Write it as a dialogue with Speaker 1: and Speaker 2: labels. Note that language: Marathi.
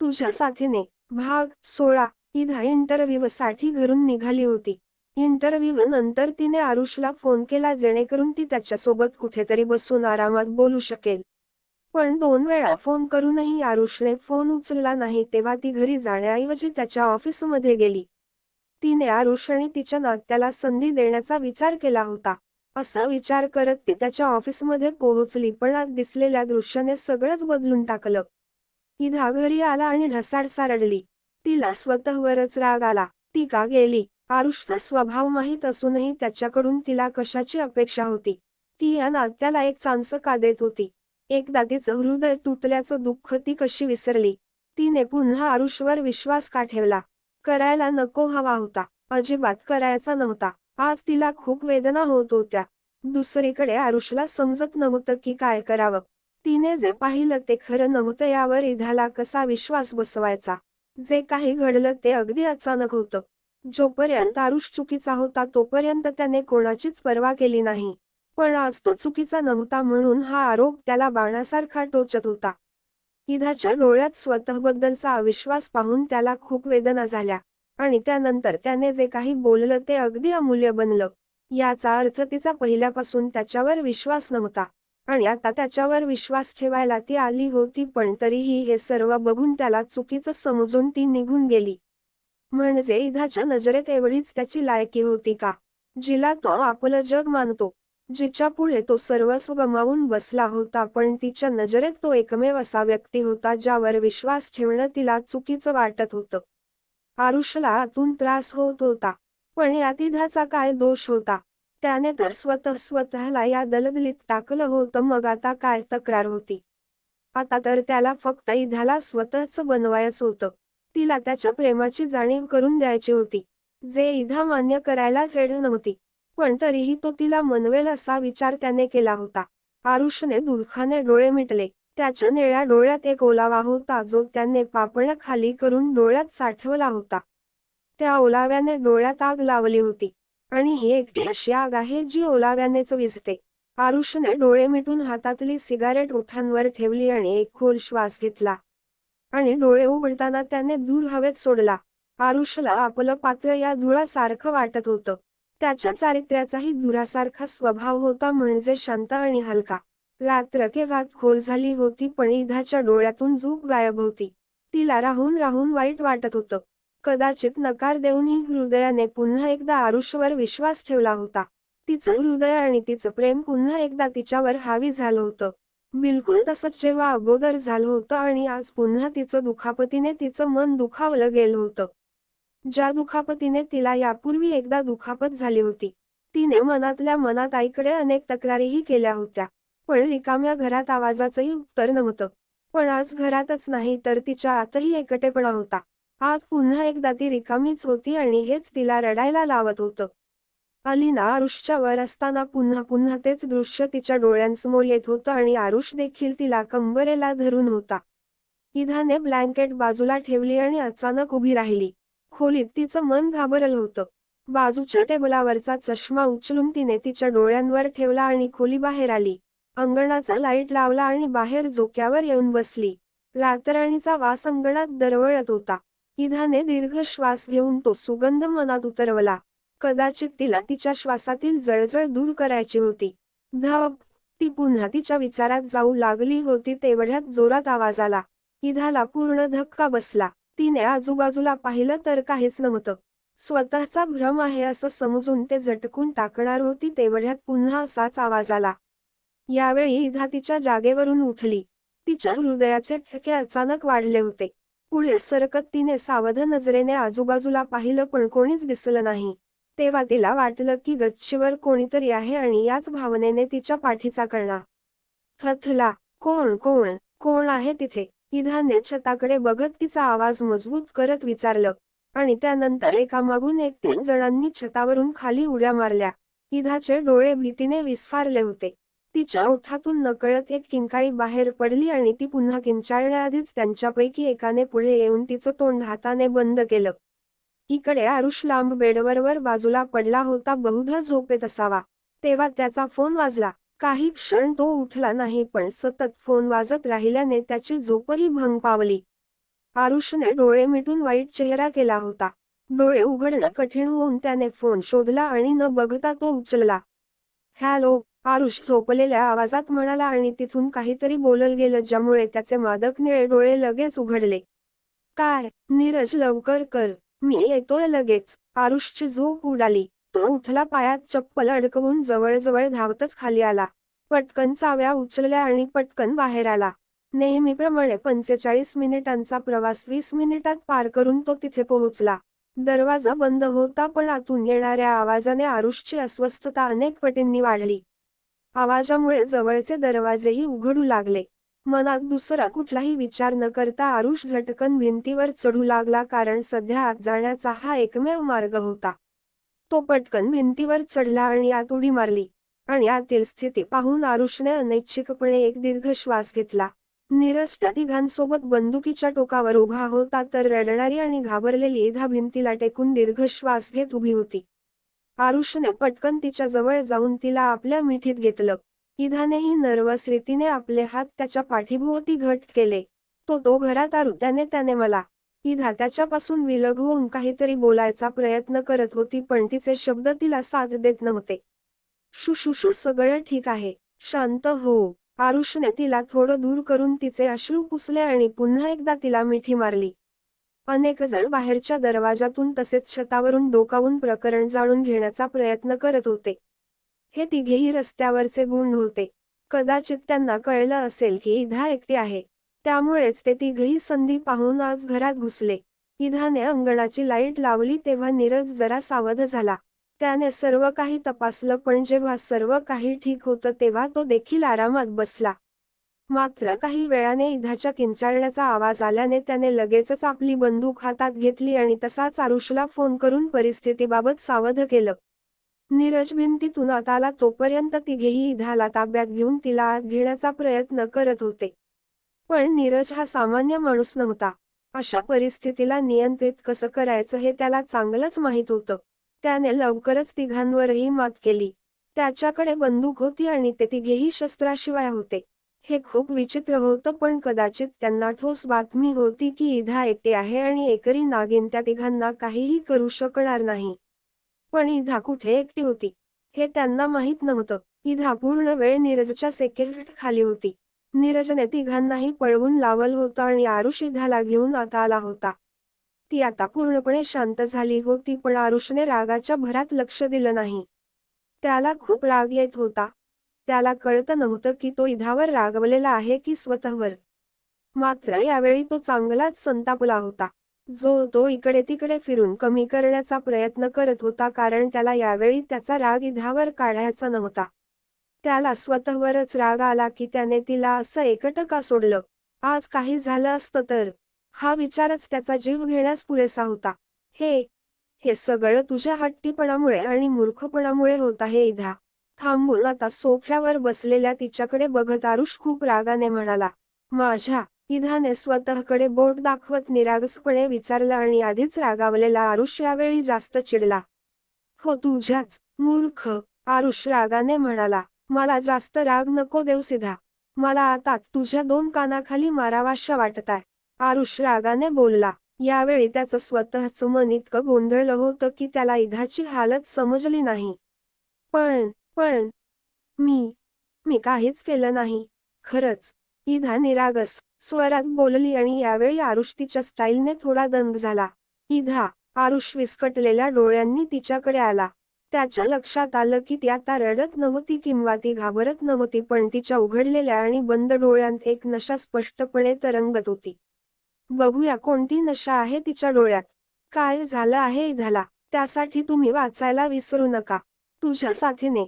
Speaker 1: तुझ्या साथीने भाग 16 ईदा इंटरव्ह्यूसाठी घरून निघाली होती. इंटरव्ह्यू नंतर तिने आरुषला फोन केला जेणेकरून ती त्याच्यासोबत कुठेतरी बसून आरामात बोलू शकेल. पण 2 वेळा फोन करूनही आरुषने फोन उचलला नाही तेव्हा ती घरी जाण्याऐवजी त्याच्या ऑफिसमध्ये गेली. तिने आरुष आणि तिच्या नात्याला संधी देण्याचा विचार केला होता. असा विचार करत ती त्याच्या ऑफिसमध्ये पोहोचली पण आज दिसलेल्या दृश्याने सगळंच बदलून टाकलं. ईदा घरी आला आणि ढसाढसा रडली. तिला स्वतःवरच राग आला. ती का गेली? आरुषचा स्वभाव माहीत असूनही त्याच्याकडून तिला कशाची अपेक्षा होती? ती या नात्याला एक चान्स का देत होती? एकदा तिचं हृदय तुटल्याचं दुःख ती कशी विसरली? तिने पुन्हा आरुषवर विश्वास का ठेवला? करायला नको हवा होता. अजिबात करायचा नव्हता. आज तिला खूप वेदना होत होत्या. दुसरीकडे आरुषला समजत नव्हतं की काय करावं. तिने जे पाहिलं ते खरं नव्हतं यावर ईदाला कसा विश्वास बसवायचा? जे काही घडलं ते अगदी अचानक होतं. जोपर्यंत आरुष चुकीचा होता तोपर्यंत त्याने कोणाचीच पर्वा केली नाही. पण आज तो चुकीचा नव्हता म्हणून हा आरोप त्याला बाणासारखा टोचत होता. ईदाच्या डोळ्यात स्वतःबद्दलचा अविश्वास पाहून त्याला खूप वेदना झाल्या. आणि त्यानंतर त्याने जे काही बोललं ते अगदी अमूल्य बनलं. याचा अर्थ तिचा पहिल्यापासून त्याच्यावर विश्वास नव्हता. आणि आता त्याच्यावर विश्वास ठेवायला ती आली होती पण तरीही हे सर्व बघून त्याला चुकीचं समजून ती निघून गेली. म्हणजे ईदाच्या नजरेत एवढीच त्याची लायकी होती का? जिला तो आपलं जग मानतो. जिच्या पुढे तो सर्वस्व गमावून बसला होता पण तिच्या नजरेत तो एकमेव असा व्यक्ती होता ज्यावर विश्वास ठेवणं तिला चुकीचं वाटत होतं. आरुषला आतून त्रास होत होता. पण यात ईदाचा काय दोष होता? त्याने तर स्वतःला या दलदलीत टाकलं होतं मग आता काय तक्रार होती? आता तर त्याला फक्त ईदाला स्वतःच बनवायचं होतं. तिला त्याच्या प्रेमाची जाणीव करून द्यायची होती. जे ईदा मान्य करायला रेडी नव्हती. पण तरीही तो तिला मनवेल असा विचार त्याने केला होता. आरुषने दुःखाने डोळे मिटले. त्याच्या निळ्या डोळ्यात एक ओलावा होता जो त्याने पापण्या खाली करून डोळ्यात साठवला होता. त्या ओलाव्याने डोळ्यात आग लावली होती. आणि ही एकटी अशी आग आहे जी ओलाव्यानेच विझते. आरुषने डोळे मिटून हातातली सिगारेट ओठांवर ठेवली आणि एक खोल श्वास घेतला. आणि डोळे उघडताना त्याने धूर हवेत सोडला. आरुषला आपलं पात्र या धुरासारखं वाटत होतं. त्याच्या चारित्र्याचाही धुरासारखा स्वभाव होता म्हणजे शांत आणि हलका. रात्र केव्हाच खोल झाली होती पण ईदाच्या डोळ्यातून झोप गायब होती. तिला राहून राहून वाईट वाटत होतं. कदाचित नकार देऊनही हृदयाने पुन्हा एकदा आरुषवर विश्वास ठेवला होता. तिचं हृदय आणि तिचं प्रेम पुन्हा एकदा तिच्यावर हावी झालं होतं. बिलकुल तसंच जेव्हा अगोदर झालं होतं आणि आज पुन्हा तिचं दुखापतीने तिचं मन दुखावलं गेलं होतं. ज्या दुखापतीने तिला यापूर्वी एकदा दुखापत झाली होती. तिने मनातल्या मनात आईकडे अनेक तक्रारीही केल्या होत्या. पण रिकाम्या घरात आवाजाचंही उत्तर नव्हतं. पण आज घरातच नाही तर तिच्या आतही एकटेपणा होता. आज पुन्हा एकदा ती रिकामीच होती आणि हेच तिला रडायला लावत होतं. अलिना आरुषच्या वर असताना पुन्हा पुन्हा तेच दृश्य तिच्या डोळ्यांसमोर येत होतं आणि आरुष देखील तिला कंबरेला धरून होता. ईदाने ब्लँकेट बाजूला ठेवली आणि अचानक उभी राहिली. खोलीत तिचं मन घाबरलं होतं. बाजूच्या टेबलावरचा चष्मा उचलून तिने तिच्या डोळ्यांवर ठेवला आणि खोलीबाहेर आली. अंगणाचा लाईट लावला आणि बाहेर झोक्यावर येऊन बसली. रातराणीचा वास अंगणात दरवळत होता. ईदाने दीर्घ श्वास घेऊन तो सुगंध मनात उतरवला. कदाचित तिला तिच्या श्वासातील जळजळ दूर करायची होती. धप! ती पुन्हा तिच्या विचारात जाऊ लागली होती तेवढ्यात जोरात आवाज आला. ईदाला पूर्ण धक्का बसला. तिने आजूबाजूला पाहिलं तर काहीच नव्हतं. स्वतःचा भ्रम आहे असं समजून ते झटकून टाकणार होती तेवढ्यात पुन्हा असाच आवाज आला. यावेळी ईदा तिच्या जागेवरून उठली. तिच्या हृदयाचे ठोके अचानक वाढले होते. पुढे सरकत तिने सावध नजरेने आजूबाजूला पाहिलं पण कोणीच दिसलं नाही. तेव्हा तिला वाटलं की गच्चीवर कोणीतरी आहे आणि याच भावनेने तिच्या पाठीचा कणा थरथरला. कोण कोण कोण आहे तिथे? ईदाने छताकडे बघत तिचा आवाज मजबूत करत विचारलं. आणि त्यानंतर एकामागून एक 3 जणांनी छतावरून खाली उड्या मारल्या. ईदाचे डोळे भीतीने विस्फारले होते. तिच्या ओठातून नकळत एक किंकाळी बाहेर पडली आणि ती पुन्हा किंचाळण्याआधीच त्यांच्यापैकी एकाने पुढे येऊन तिचं तोंड हाताने बंद केलं. इकडे आरुष लांब बेडवर बाजूला पडला होता बहुधा झोपेत असावा. तेव्हा त्याचा फोन वाजला. काही क्षण तो उठला नाही पण सतत फोन वाजत राहिल्याने त्याची झोपही भंग पावली. आरुषने डोळे मिटून वाईट चेहरा केला होता. डोळे उघडणं कठीण होऊन त्याने फोन शोधला आणि न बघता तो उचलला. हॅलो, आरुष झोपलेल्या आवाजात म्हणाला आणि तिथून काहीतरी बोललं गेलं ज्यामुळे त्याचे मादक निळे डोळे लगेच उघडले. काय, नीरज लवकर कर, मी येतोय लगेच. आरुषची झोप उडाली. तो उठला, पायात चप्पल अडकवून जवळजवळ धावतच खाली आला. पटकन चाव्या उचलल्या आणि पटकन बाहेर आला. नेहमीप्रमाणे 45 मिनिटांचा प्रवास 20 मिनिटात पार करून तो तिथे पोहोचला. दरवाजा बंद होता पण आतून येणाऱ्या आवाजाने आरुषची अस्वस्थता अनेक पटींनी वाढली. आवाजामुळे जवळचे दरवाजेही उघडू लागले. मनात दुसरा कुठलाही विचार न करता आरुष झटकन भिंतीवर चढू लागला कारण सध्या आत जाण्याचा हा एकमेव मार्ग होता. तो पटकन भिंतीवर चढला आणि आत उडी मारली. आणि आतील स्थिती पाहून आरुषने अनैच्छिकपणे एक दीर्घ श्वास घेतला. नीरज त्या तिघांसोबत बंदुकीच्या टोकावर उभा होता तर रडणारी आणि घाबरलेली इधा भिंतीला टेकून दीर्घ श्वास घेत उभी होती. आरुषने पटकन तिच्या जवळ जाऊन तिला आपल्या मिठीत घेतलं. इधानेही नर्वस रीतीने आपले हात त्याच्या पाठीभोवती घट केले. तो घरात आरू, त्याने मला. इधा त्याच्यापासून विलग होऊन काहीतरी बोलायचा प्रयत्न करत होती पण तिचे शब्द तिला साथ देत नव्हते. शुशुशू, सगळं ठीक आहे, शांत हो. आरुषने तिला थोडं दूर करून तिचे अश्रू पुसले आणि पुन्हा एकदा तिला मिठी मारली. अनेक जण बाहेरच्या दरवाजातून तसेच छतावरून डोकावून प्रकरण जाणून घेण्याचा प्रयत्न करत होते. हे तिघेही रस्त्यावरचे गुंड होते. कदाचित त्यांना कळलं असेल की इधा एकटी आहे. त्यामुळेच ते तिघही संधी पाहून आज घरात घुसले. इधाने अंगणाची लाईट लावली तेव्हा नीरज जरा सावध झाला. त्याने सर्व काही तपासलं पण जेव्हा सर्व काही ठीक होतं तेव्हा तो देखील आरामात बसला. मात्र काही वेळाने इधाच्या किंचाळण्याचा आवाज आल्याने त्याने लगेचच आपली बंदूक हातात घेतली आणि तसाच आरुषला फोन करून परिस्थितीबाबत सावध केलं. नीरज भिंतीतून आत आला तोपर्यंत तिघेही इधाला ताब्यात घेऊन तिला आत घेण्याचा प्रयत्न करत होते. पण नीरज हा सामान्य माणूस नव्हता. अशा परिस्थितीला नियंत्रित कसं करायचं हे त्याला चांगलंच माहीत होतं. त्याने लवकरच तिघांवरही मात केली. त्याच्याकडे बंदूक होती आणि ते तिघेही शस्त्राशिवाय होते. हे खूप विचित्र होतं पण कदाचित त्यांना ठोस बातमी होती की इधा एकटी आहे आणि एकरी नागिन त्या तिघांना काहीही करू शकणार नाही. पण इधा कुठे एकटी होती हे त्यांना माहीत नव्हतं. इधा पूर्ण वेळ नीरजच्या सेक्युरिटी खाली होती. नीरजने तिघांनाही पळवून लावलं होतं आणि आरुष इधाला घेऊन आत आला होता. ती आता पूर्णपणे शांत झाली होती पण आरुषने रागाच्या भरात लक्ष दिलं नाही. त्याला खूप राग येत होता. त्याला कळत नव्हतं की तो इधावर रागवलेला आहे की स्वतःवर. मात्र यावेळी तो चांगलाच संतापला होता. जो तो इकडे तिकडे फिरून कमी करण्याचा प्रयत्न करत होता कारण त्याला यावेळी त्याचा राग इधावर काढायचा नव्हता. त्याला स्वतःवरच राग आला की त्याने तिला असं एकटं का सोडलं. आज काही झालं असतं तर. हा विचारच त्याचा जीव घेण्यास पुरेसा होता. हे सगळं तुझ्या हट्टीपणामुळे आणि मूर्खपणामुळे होत आहे इधा. थांबून आता सोफ्यावर बसलेल्या तिच्याकडे बघत आरुष खूप रागाने म्हणाला. माझ्या. इधाने स्वतःकडे बोट दाखवत निरागसपणे विचारलं आणि आधीच रागावलेला आरुष यावेळी जास्त चिडला. हो, तुझ्याच, मूर्ख. आरुष रागाने म्हणाला. मला जास्त राग नको देऊस इधा. मला आताच तुझ्या 2 कानाखाली मारावाशा वाटताय. आरुष रागाने बोलला. यावेळी त्याचं स्वतःचं मन इतकं गोंधळलं होतं की त्याला इधाची हालत समजली नाही. पण मी काहीच केलं नाही, खरंच. इधा निरागस स्वरात बोलली आणि यावेळी आरुष तिच्या स्टाईलने थोडा दंग झाला. इधा. आरुष विस्कटलेल्या डोळ्यांनी तिच्याकडे आला. त्याच्या लक्षात आलं की ती आता रडत नव्हती किंवा ती घाबरत नव्हती पण तिच्या उघडलेल्या आणि बंद डोळ्यांत एक नशा स्पष्टपणे तरंगत होती. बघूया कोणती नशा आहे तिच्या डोळ्यात. काय झालं आहे इधाला, त्यासाठी तुम्ही वाचायला विसरू नका. तुझ्या साथीने